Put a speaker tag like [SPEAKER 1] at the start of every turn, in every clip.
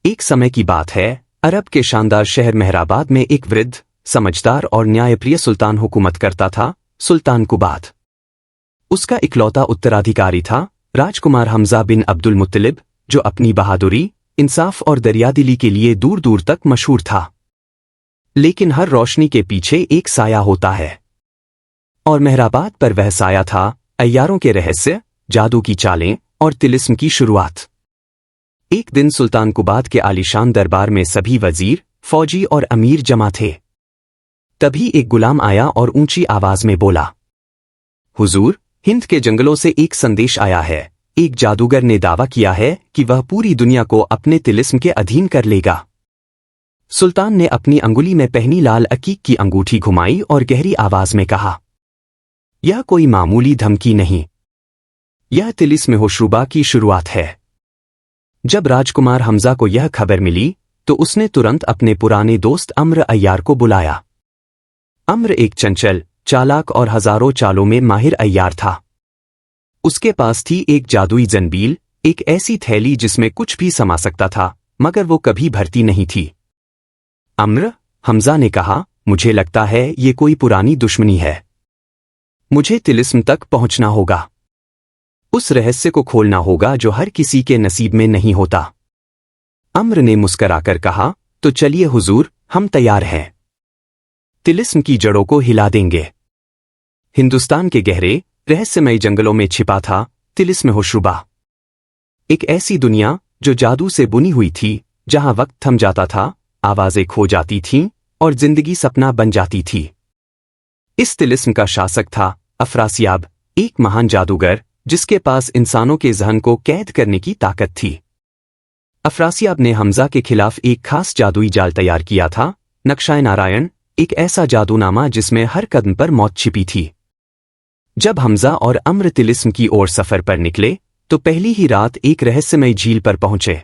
[SPEAKER 1] एक समय की बात है, अरब के शानदार शहर मेहराबाद में एक वृद्ध, समझदार और न्यायप्रिय सुल्तान हुकूमत करता था, सुल्तान कुबाद। उसका इकलौता उत्तराधिकारी था राजकुमार हमजा बिन अब्दुल मुत्तलिब, जो अपनी बहादुरी, इंसाफ और दरियादिली के लिए दूर दूर तक मशहूर था। लेकिन हर रोशनी के पीछे एक साया होता है, और मेहराबाद पर वह साया था अय्यारों के रहस्य, जादू की चालें और तिलिस्म की शुरुआत। एक दिन सुल्तान कुबाद के आलीशान दरबार में सभी वजीर, फौजी और अमीर जमा थे। तभी एक गुलाम आया और ऊंची आवाज में बोला, हुजूर, हिंद के जंगलों से एक संदेश आया है। एक जादूगर ने दावा किया है कि वह पूरी दुनिया को अपने तिलिस्म के अधीन कर लेगा। सुल्तान ने अपनी अंगुली में पहनी लाल अकीक की अंगूठी घुमाई और गहरी आवाज में कहा, यह कोई मामूली धमकी नहीं, यह तिलिस्म होशरुबा की शुरुआत है। जब राजकुमार हमजा को यह खबर मिली तो उसने तुरंत अपने पुराने दोस्त अम्र अय्यार को बुलाया। अम्र एक चंचल, चालाक और हजारों चालों में माहिर अय्यार था। उसके पास थी एक जादुई जंबील, एक ऐसी थैली जिसमें कुछ भी समा सकता था, मगर वो कभी भरती नहीं थी। अम्र, हमजा ने कहा, मुझे लगता है ये कोई पुरानी दुश्मनी है। मुझे तिलिस्म तक पहुंचना होगा। उस रहस्य को खोलना होगा जो हर किसी के नसीब में नहीं होता। अम्र ने मुस्कराकर कहा, तो चलिए हुजूर, हम तैयार हैं। तिलिस्म की जड़ों को हिला देंगे। हिंदुस्तान के गहरे, रहस्यमय जंगलों में छिपा था तिलिस्म होशरुबा। एक ऐसी दुनिया जो जादू से बुनी हुई थी, जहां वक्त थम जाता था, आवाजें खो जाती थीं और जिंदगी सपना बन जाती थी। इस तिलिस्म का शासक था अफरासियाब, एक महान जादूगर जिसके पास इंसानों के जहन को कैद करने की ताकत थी। अफरासियाब ने हमजा के खिलाफ एक खास जादुई जाल तैयार किया था, नक्शाए नारायण, एक ऐसा जादूनामा जिसमें हर कदम पर मौत छिपी थी। जब हमजा और अम्र तिलिस्म की ओर सफर पर निकले तो पहली ही रात एक रहस्यमय झील पर पहुंचे।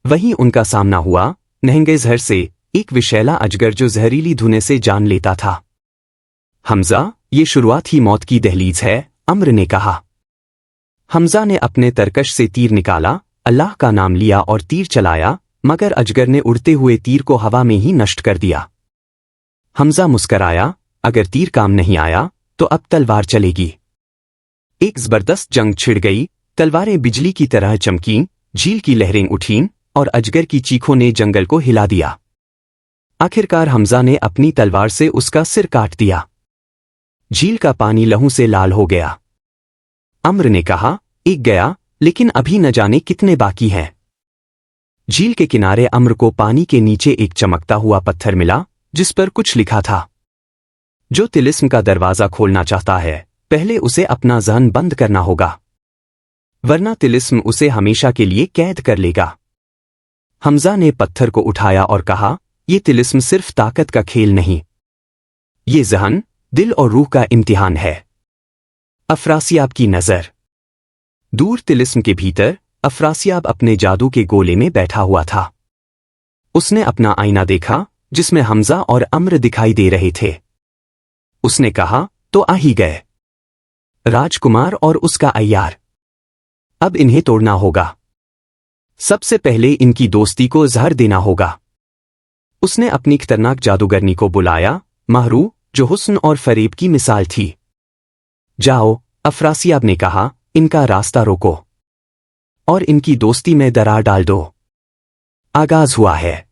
[SPEAKER 1] वहीं उनका सामना हुआ नहंगेजहर से, एक विषैला अजगर जो जहरीली धुएं से जान लेता था। हमजा, ये शुरुआत ही मौत की दहलीज है, अम्र ने कहा। हमजा ने अपने तरकश से तीर निकाला, अल्लाह का नाम लिया और तीर चलाया, मगर अजगर ने उड़ते हुए तीर को हवा में ही नष्ट कर दिया। हमजा मुस्कराया, अगर तीर काम नहीं आया तो अब तलवार चलेगी। एक जबरदस्त जंग छिड़ गई, तलवारें बिजली की तरह चमकीं, झील की लहरें उठीं और अजगर की चीखों ने जंगल को हिला दिया। आखिरकार हमजा ने अपनी तलवार से उसका सिर काट दिया। झील का पानी लहू से लाल हो गया। अम्र ने कहा, एक गया, लेकिन अभी न जाने कितने बाकी हैं। झील के किनारे अम्र को पानी के नीचे एक चमकता हुआ पत्थर मिला, जिस पर कुछ लिखा था, जो तिलिस्म का दरवाजा खोलना चाहता है, पहले उसे अपना जहन बंद करना होगा, वरना तिलिस्म उसे हमेशा के लिए कैद कर लेगा। हमजा ने पत्थर को उठाया और कहा, यह तिलिस्म सिर्फ ताकत का खेल नहीं, ये जहन, दिल और रूह का इम्तिहान है। अफरासियाब की नजर। दूर तिलिस्म के भीतर अफरासियाब अपने जादू के गोले में बैठा हुआ था। उसने अपना आईना देखा, जिसमें हमजा और अम्र दिखाई दे रहे थे। उसने कहा, तो आ ही गए, राजकुमार और उसका अय्यार। अब इन्हें तोड़ना होगा। सबसे पहले इनकी दोस्ती को जहर देना होगा। उसने अपनी खतरनाक जादूगरनी को बुलाया, महरू, जो हुस्न और फरेब की मिसाल थी। जाओ, अफरासियाब ने कहा, इनका रास्ता रोको और इनकी दोस्ती में दरार डाल दो। आगाज हुआ है,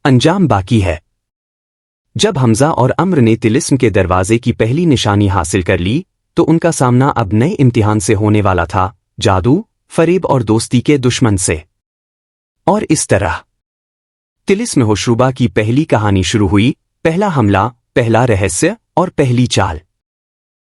[SPEAKER 1] अंजाम बाकी है। जब हमजा और अम्र ने तिलिस्म के दरवाजे की पहली निशानी हासिल कर ली तो उनका सामना अब नए इम्तिहान से होने वाला था, जादू, फरेब और दोस्ती के दुश्मन से। और इस तरह तिलिस्म होशरुबा की पहली कहानी शुरू हुई, पहला हमला, पहला रहस्य और पहली चाल।